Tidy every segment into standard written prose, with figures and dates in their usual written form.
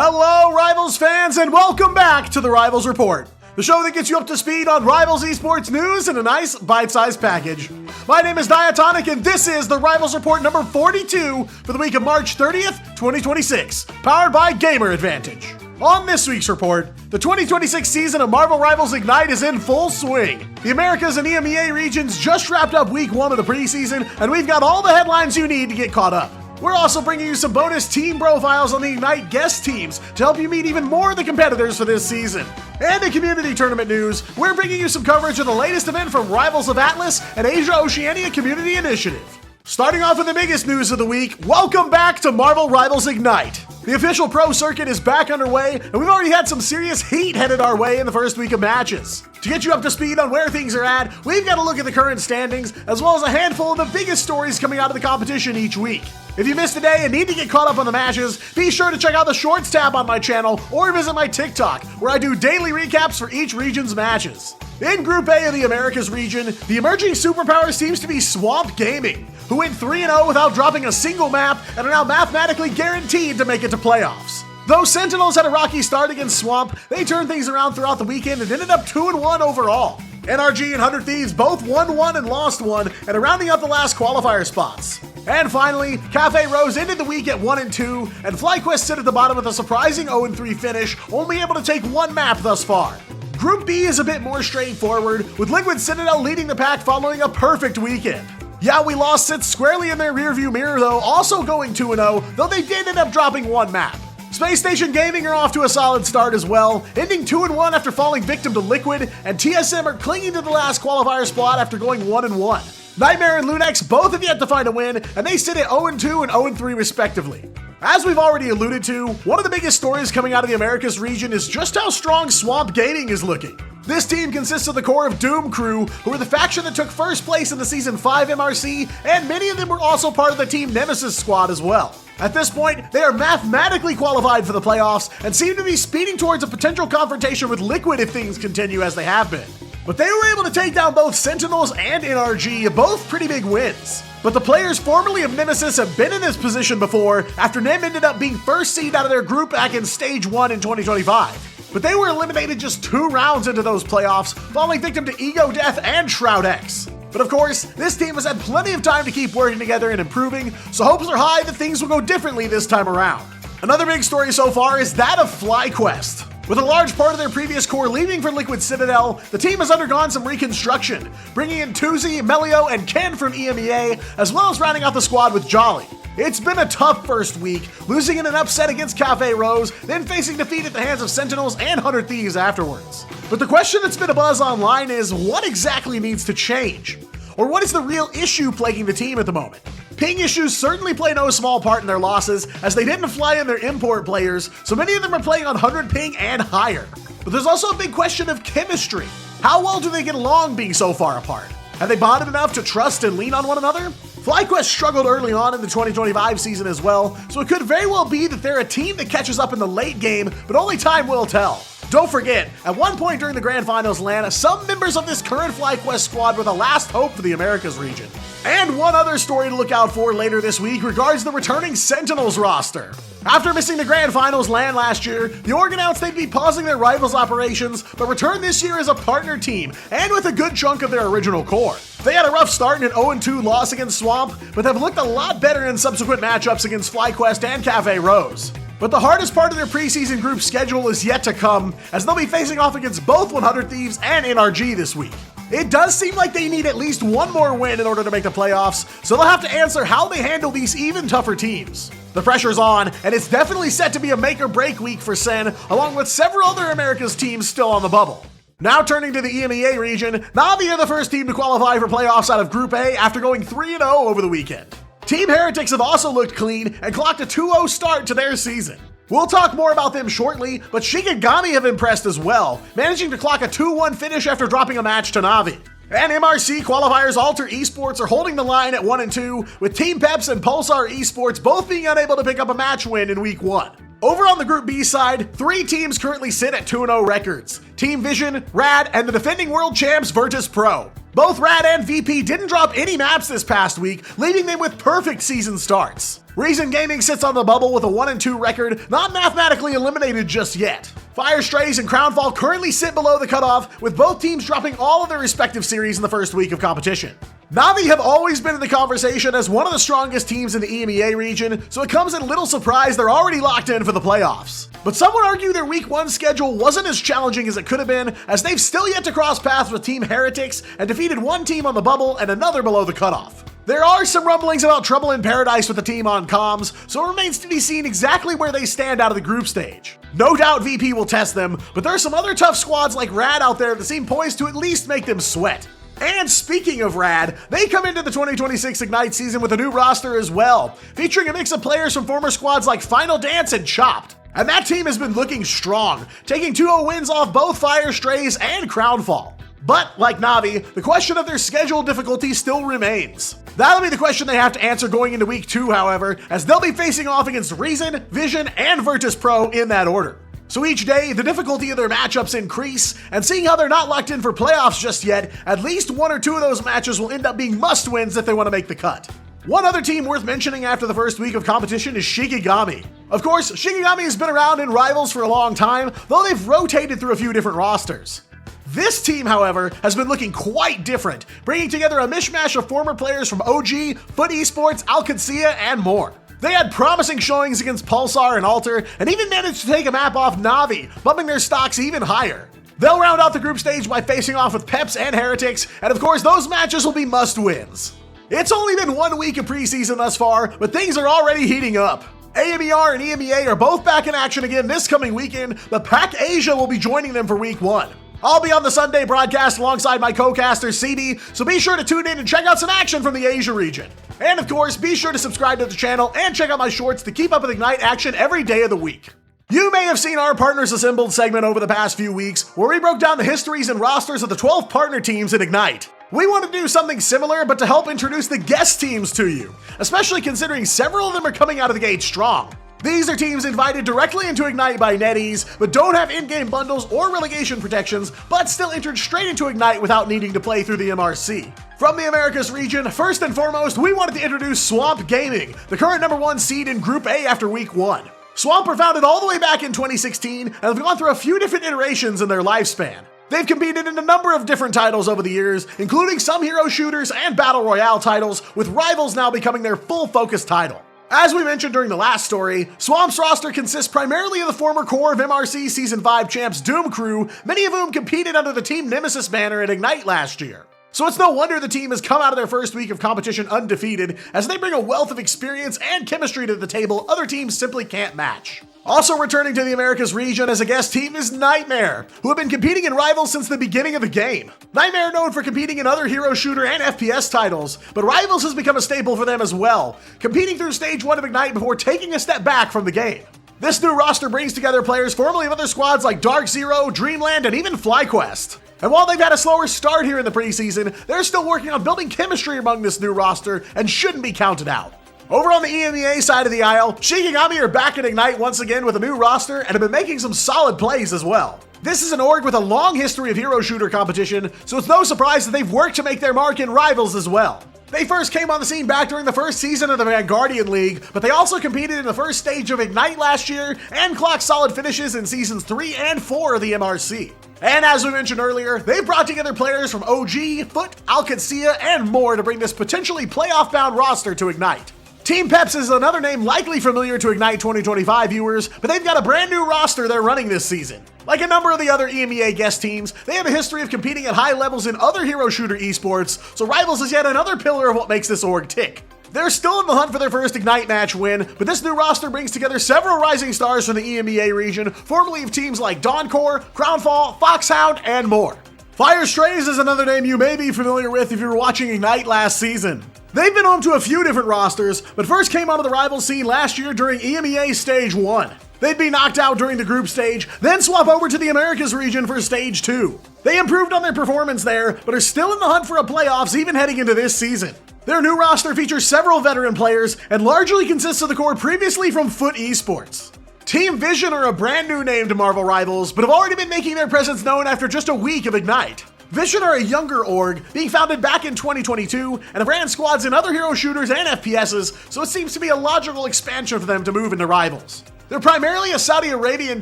Hello, Rivals fans, and welcome back to the Rivals Report, the show that gets you up to speed on Rivals esports news in a nice bite-sized package. My name is Diatonic, and this is the Rivals Report number 42 for the week of March 30th, 2026, powered by Gamer Advantage. On this week's report, the 2026 season of Marvel Rivals Ignite is in full swing. The Americas and EMEA regions just wrapped up week 1 of the preseason, and we've got all the headlines you need to get caught up. We're also bringing you some bonus team profiles on the Ignite guest teams to help you meet even more of the competitors for this season. And in community tournament news, we're bringing you some coverage of the latest event from Rivals of Atlas and Asia Oceania Community Initiative. Starting off with the biggest news of the week, welcome back to Marvel Rivals Ignite. The official pro circuit is back underway, and we've already had some serious heat headed our way in the first week of matches. To get you up to speed on where things are at, we've got to look at the current standings, as well as a handful of the biggest stories coming out of the competition each week. If you missed a day and need to get caught up on the matches, be sure to check out the Shorts tab on my channel or visit my TikTok, where I do daily recaps for each region's matches. In Group A of the Americas region, the emerging superpower seems to be Swamp Gaming, who went 3-0 without dropping a single map and are now mathematically guaranteed to make it to playoffs. Though Sentinels had a rocky start against Swamp, they turned things around throughout the weekend and ended up 2-1 overall. NRG and 100 Thieves both won 1 and lost 1, and are rounding up the last qualifier spots. And finally, Cafe Rose ended the week at 1-2, and FlyQuest sit at the bottom with a surprising 0-3 finish, only able to take 1 map thus far. Group B is a bit more straightforward, with Liquid Citadel leading the pack following a perfect weekend. Yeah, we lost Sith squarely in their rearview mirror though, also going 2-0, though they did end up dropping 1 map. Space Station Gaming are off to a solid start as well, ending 2-1 after falling victim to Liquid, and TSM are clinging to the last qualifier spot after going 1-1. Nightmare and Lunex both have yet to find a win, and they sit at 0-2 and 0-3 respectively. As we've already alluded to, one of the biggest stories coming out of the Americas region is just how strong Swamp Gaming is looking. This team consists of the core of Doom Crew, who are the faction that took first place in the Season 5 MRC, and many of them were also part of the Team Nemesis squad as well. At this point, they are mathematically qualified for the playoffs, and seem to be speeding towards a potential confrontation with Liquid if things continue as they have been. But they were able to take down both Sentinels and NRG, both pretty big wins. But the players formerly of Nemesis have been in this position before, after NEM ended up being first seed out of their group back in Stage 1 in 2025. But they were eliminated just 2 rounds into those playoffs, falling victim to Ego Death and Shroud X. But of course, this team has had plenty of time to keep working together and improving, so hopes are high that things will go differently this time around. Another big story so far is that of FlyQuest. With a large part of their previous core leaving for Liquid Citadel, the team has undergone some reconstruction, bringing in Tuzi, Melio, and Ken from EMEA, as well as rounding out the squad with Jolly. It's been a tough first week, losing in an upset against Cafe Rose, then facing defeat at the hands of Sentinels and 100 Thieves afterwards. But the question that's been a buzz online is, what exactly needs to change? Or what is the real issue plaguing the team at the moment? Ping issues certainly play no small part in their losses, as they didn't fly in their import players, so many of them are playing on 100 ping and higher. But there's also a big question of chemistry. How well do they get along being so far apart? Have they bonded enough to trust and lean on one another? FlyQuest struggled early on in the 2025 season as well, so it could very well be that they're a team that catches up in the late game, but only time will tell. Don't forget, at one point during the Grand Finals LAN, some members of this current FlyQuest squad were the last hope for the Americas region. And one other story to look out for later this week regards the returning Sentinels roster. After missing the Grand Finals LAN last year, the org announced they'd be pausing their Rivals operations, but return this year as a partner team, and with a good chunk of their original core. They had a rough start in an 0-2 loss against Swamp, but have looked a lot better in subsequent matchups against FlyQuest and Cafe Rose. But the hardest part of their preseason group schedule is yet to come, as they'll be facing off against both 100 Thieves and NRG this week. It does seem like they need at least 1 more win in order to make the playoffs, so they'll have to answer how they handle these even tougher teams. The pressure's on, and it's definitely set to be a make or break week for Sen, along with several other Americas teams still on the bubble. Now turning to the EMEA region, Na'Vi are the first team to qualify for playoffs out of Group A after going 3-0 over the weekend. Team Heretics have also looked clean and clocked a 2-0 start to their season. We'll talk more about them shortly, but Shikigami have impressed as well, managing to clock a 2-1 finish after dropping a match to Na'Vi. And MRC qualifiers Alter Esports are holding the line at 1-2, with Team Peps and Pulsar Esports both being unable to pick up a match win in week 1. Over on the Group B side, 3 teams currently sit at 2-0 records: Team Vision, Rad, and the defending world champs Virtus Pro. Both Rad and VP didn't drop any maps this past week, leaving them with perfect season starts. Reason Gaming sits on the bubble with a 1-2 record, not mathematically eliminated just yet. Fire Strays and Crownfall currently sit below the cutoff, with both teams dropping all of their respective series in the first week of competition. Na'Vi have always been in the conversation as one of the strongest teams in the EMEA region, so it comes as little surprise they're already locked in for the playoffs. But some would argue their Week 1 schedule wasn't as challenging as it could have been, as they've still yet to cross paths with Team Heretics and defeated one team on the bubble and another below the cutoff. There are some rumblings about trouble in paradise with the team on comms, so it remains to be seen exactly where they stand out of the group stage. No doubt VP will test them, but there are some other tough squads like Rad out there that seem poised to at least make them sweat. And speaking of Rad, they come into the 2026 Ignite season with a new roster as well, featuring a mix of players from former squads like Final Dance and Chopped. And that team has been looking strong, taking 2-0 wins off both Fire Strays and Crownfall. But, like Na'Vi, the question of their schedule difficulty still remains. That'll be the question they have to answer going into Week 2, however, as they'll be facing off against Reason, Vision, and Virtus Pro in that order. So each day, the difficulty of their matchups increase, and seeing how they're not locked in for playoffs just yet, at least 1 or 2 of those matches will end up being must-wins if they want to make the cut. One other team worth mentioning after the first week of competition is Shikigami. Of course, Shikigami has been around in Rivals for a long time, though they've rotated through a few different rosters. This team, however, has been looking quite different, bringing together a mishmash of former players from OG, Foot Esports, Alcancia, and more. They had promising showings against Pulsar and Alter, and even managed to take a map off Na'Vi, bumping their stocks even higher. They'll round out the group stage by facing off with Peps and Heretics, and of course those matches will be must-wins. It's only been 1 week of preseason thus far, but things are already heating up. AMER and EMEA are both back in action again this coming weekend, but PAC Asia will be joining them for Week 1. I'll be on the Sunday broadcast alongside my co-caster CB, so be sure to tune in and check out some action from the Asia region. And of course, be sure to subscribe to the channel and check out my shorts to keep up with Ignite action every day of the week. You may have seen our Partners Assembled segment over the past few weeks, where we broke down the histories and rosters of the 12 partner teams in Ignite. We want to do something similar, but to help introduce the guest teams to you, especially considering several of them are coming out of the gate strong. These are teams invited directly into Ignite by NetEase, but don't have in-game bundles or relegation protections, but still entered straight into Ignite without needing to play through the MRC. From the Americas region, first and foremost, we wanted to introduce Swamp Gaming, the current #1 seed in Group A after Week 1. Swamp were founded all the way back in 2016, and have gone through a few different iterations in their lifespan. They've competed in a number of different titles over the years, including some hero shooters and battle royale titles, with Rivals now becoming their full focus title. As we mentioned during the last story, Swamp's roster consists primarily of the former core of MRC Season 5 champs Doom Crew, many of whom competed under the Team Nemesis banner at Ignite last year. So it's no wonder the team has come out of their first week of competition undefeated, as they bring a wealth of experience and chemistry to the table other teams simply can't match. Also returning to the Americas region as a guest team is Nightmare, who have been competing in Rivals since the beginning of the game. Nightmare known for competing in other hero shooter and FPS titles, but Rivals has become a staple for them as well, competing through Stage 1 of Ignite before taking a step back from the game. This new roster brings together players formerly of other squads like Dark Zero, Dreamland, and even FlyQuest. And while they've had a slower start here in the preseason, they're still working on building chemistry among this new roster and shouldn't be counted out. Over on the EMEA side of the aisle, Shikigami are back at Ignite once again with a new roster and have been making some solid plays as well. This is an org with a long history of hero shooter competition, so it's no surprise that they've worked to make their mark in Rivals as well. They first came on the scene back during the first season of the Vanguardian League, but they also competed in the first stage of Ignite last year and clocked solid finishes in Seasons 3 and 4 of the MRC. And as we mentioned earlier, they've brought together players from OG, Foot, Alcancia, and more to bring this potentially playoff-bound roster to Ignite. Team Peps is another name likely familiar to Ignite 2025 viewers, but they've got a brand new roster they're running this season. Like a number of the other EMEA guest teams, they have a history of competing at high levels in other hero shooter esports, so Rivals is yet another pillar of what makes this org tick. They're still in the hunt for their first Ignite match win, but this new roster brings together several rising stars from the EMEA region, formerly of teams like Dawncore, Crownfall, Foxhound, and more. Fire Strays is another name you may be familiar with if you were watching Ignite last season. They've been home to a few different rosters, but first came onto the Rivals scene last year during EMEA Stage 1. They'd be knocked out during the group stage, then swap over to the Americas region for Stage 2. They improved on their performance there, but are still in the hunt for a playoffs even heading into this season. Their new roster features several veteran players and largely consists of the core previously from Foot Esports. Team Vision are a brand new name to Marvel Rivals, but have already been making their presence known after just a week of Ignite. Vision are a younger org, being founded back in 2022, and have ran squads in other hero shooters and FPSs, so it seems to be a logical expansion for them to move into Rivals. They're primarily a Saudi Arabian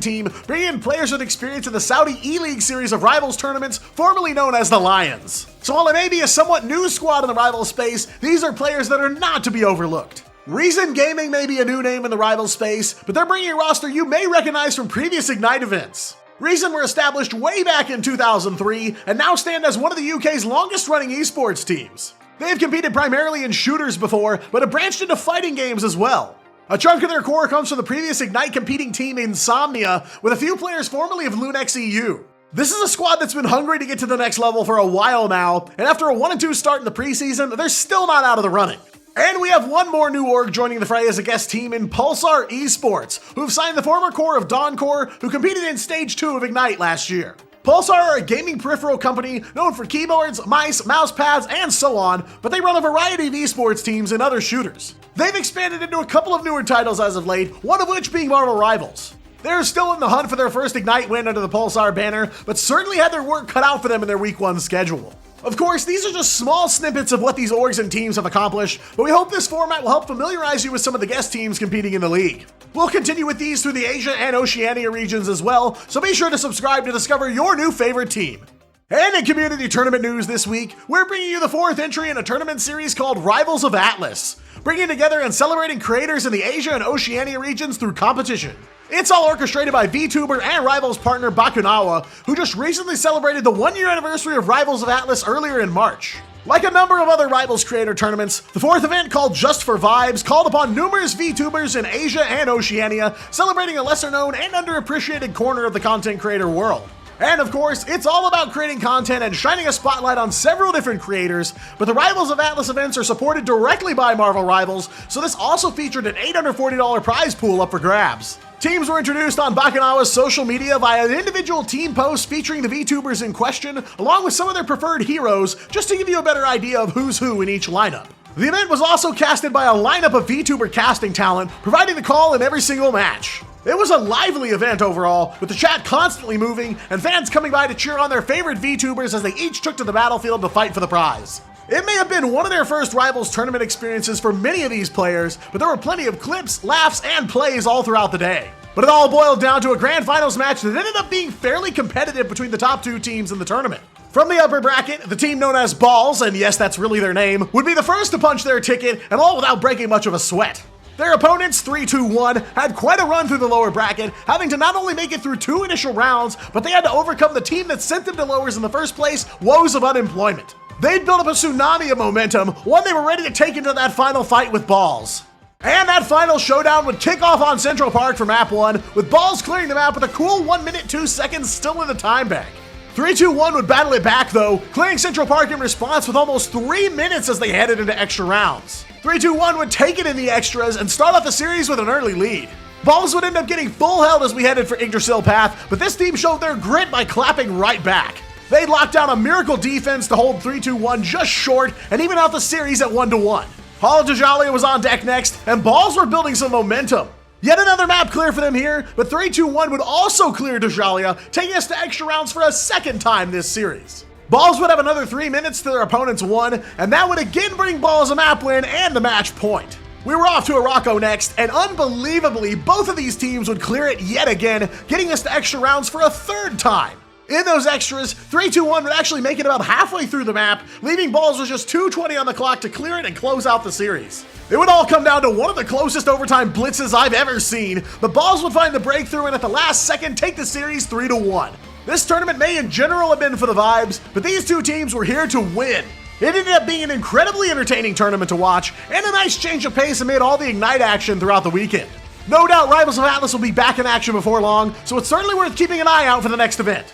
team, bringing in players with experience in the Saudi E-League series of Rivals tournaments, formerly known as the Lions. So while it may be a somewhat new squad in the Rivals space, these are players that are not to be overlooked. Reason Gaming may be a new name in the Rivals space, but they're bringing a roster you may recognize from previous Ignite events. Reason were established way back in 2003, and now stand as one of the UK's longest running esports teams. They've competed primarily in shooters before, but have branched into fighting games as well. A chunk of their core comes from the previous Ignite competing team Insomnia, with a few players formerly of Lunex EU. This is a squad that's been hungry to get to the next level for a while now, and after a 1-2 start in the preseason, they're still not out of the running. And we have one more new org joining the fray as a guest team in Pulsar Esports, who've signed the former core of Dawn Core, who competed in Stage 2 of Ignite last year. Pulsar are a gaming peripheral company known for keyboards, mice, mouse pads, and so on, but they run a variety of esports teams and other shooters. They've expanded into a couple of newer titles as of late, one of which being Marvel Rivals. They're still in the hunt for their first Ignite win under the Pulsar banner, but certainly had their work cut out for them in their Week 1 schedule. Of course, these are just small snippets of what these orgs and teams have accomplished, but we hope this format will help familiarize you with some of the guest teams competing in the league. We'll continue with these through the Asia and Oceania regions as well, so be sure to subscribe to discover your new favorite team. And in community tournament news this week, we're bringing you the 4th entry in a tournament series called Rivals of Atlas, bringing together and celebrating creators in the Asia and Oceania regions through competition. It's all orchestrated by VTuber and Rivals partner Bakunawa, who just recently celebrated the 1-year anniversary of Rivals of Atlas earlier in March. Like a number of other Rivals creator tournaments, the 4th event, called Just for Vibes, called upon numerous VTubers in Asia and Oceania, celebrating a lesser known and underappreciated corner of the content creator world. And of course, it's all about creating content and shining a spotlight on several different creators, but the Rivals of Atlas events are supported directly by Marvel Rivals, so this also featured an $840 prize pool up for grabs. Teams were introduced on Bakunawa's social media via an individual team post featuring the VTubers in question, along with some of their preferred heroes, just to give you a better idea of who's who in each lineup. The event was also casted by a lineup of VTuber casting talent, providing the call in every single match. It was a lively event overall, with the chat constantly moving and fans coming by to cheer on their favorite VTubers as they each took to the battlefield to fight for the prize. It may have been one of their first Rivals tournament experiences for many of these players, but there were plenty of clips, laughs, and plays all throughout the day. But it all boiled down to a grand finals match that ended up being fairly competitive between the top 2 teams in the tournament. From the upper bracket, the team known as Balls, and yes, that's really their name, would be the first to punch their ticket, and all without breaking much of a sweat. Their opponents, 3-2-1, had quite a run through the lower bracket, having to not only make it through 2 initial rounds, but they had to overcome the team that sent them to lowers in the first place, woes of unemployment. They'd built up a tsunami of momentum, one they were ready to take into that final fight with Balls. And that final showdown would kick off on Central Park for map 1, with Balls clearing the map with a cool 1 minute 2 seconds still in the time bank. 3-2-1 would battle it back though, clearing Central Park in response with almost 3 minutes as they headed into extra rounds. 3-2-1 would take it in the extras and start off the series with an early lead. Balls would end up getting full held as we headed for Yggdrasil Path, but this team showed their grit by clapping right back. They locked down a miracle defense to hold 3-2-1 just short and even out the series at 1-1. Hall of Dajalia was on deck next, and Balls were building some momentum. Yet another map clear for them here, but 3-2-1 would also clear Dajalia, taking us to extra rounds for a second time this series. Balls would have another 3 minutes to their opponent's 1, and that would again bring Balls a map win and the match point. We were off to Morocco next, and unbelievably, both of these teams would clear it yet again, getting us to extra rounds for a 3rd time. In those extras, 3-2-1 would actually make it about halfway through the map, leaving Balls with just 2:20 on the clock to clear it and close out the series. It would all come down to one of the closest overtime blitzes I've ever seen, but Balls would find the breakthrough and at the last second take the series 3-1. This tournament may in general have been for the vibes, but these 2 teams were here to win. It ended up being an incredibly entertaining tournament to watch, and a nice change of pace amid all the Ignite action throughout the weekend. No doubt Rivals of Atlas will be back in action before long, so it's certainly worth keeping an eye out for the next event.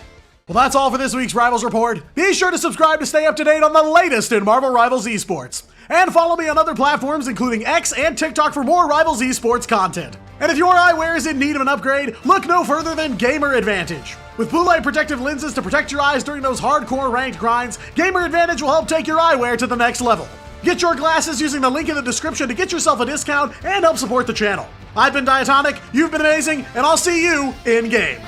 Well, that's all for this week's Rivals Report. Be sure to subscribe to stay up to date on the latest in Marvel Rivals Esports. And follow me on other platforms including X and TikTok for more Rivals Esports content. And if your eyewear is in need of an upgrade, look no further than Gamer Advantage. With blue light protective lenses to protect your eyes during those hardcore ranked grinds, Gamer Advantage will help take your eyewear to the next level. Get your glasses using the link in the description to get yourself a discount and help support the channel. I've been Diatonic, you've been amazing, and I'll see you in game.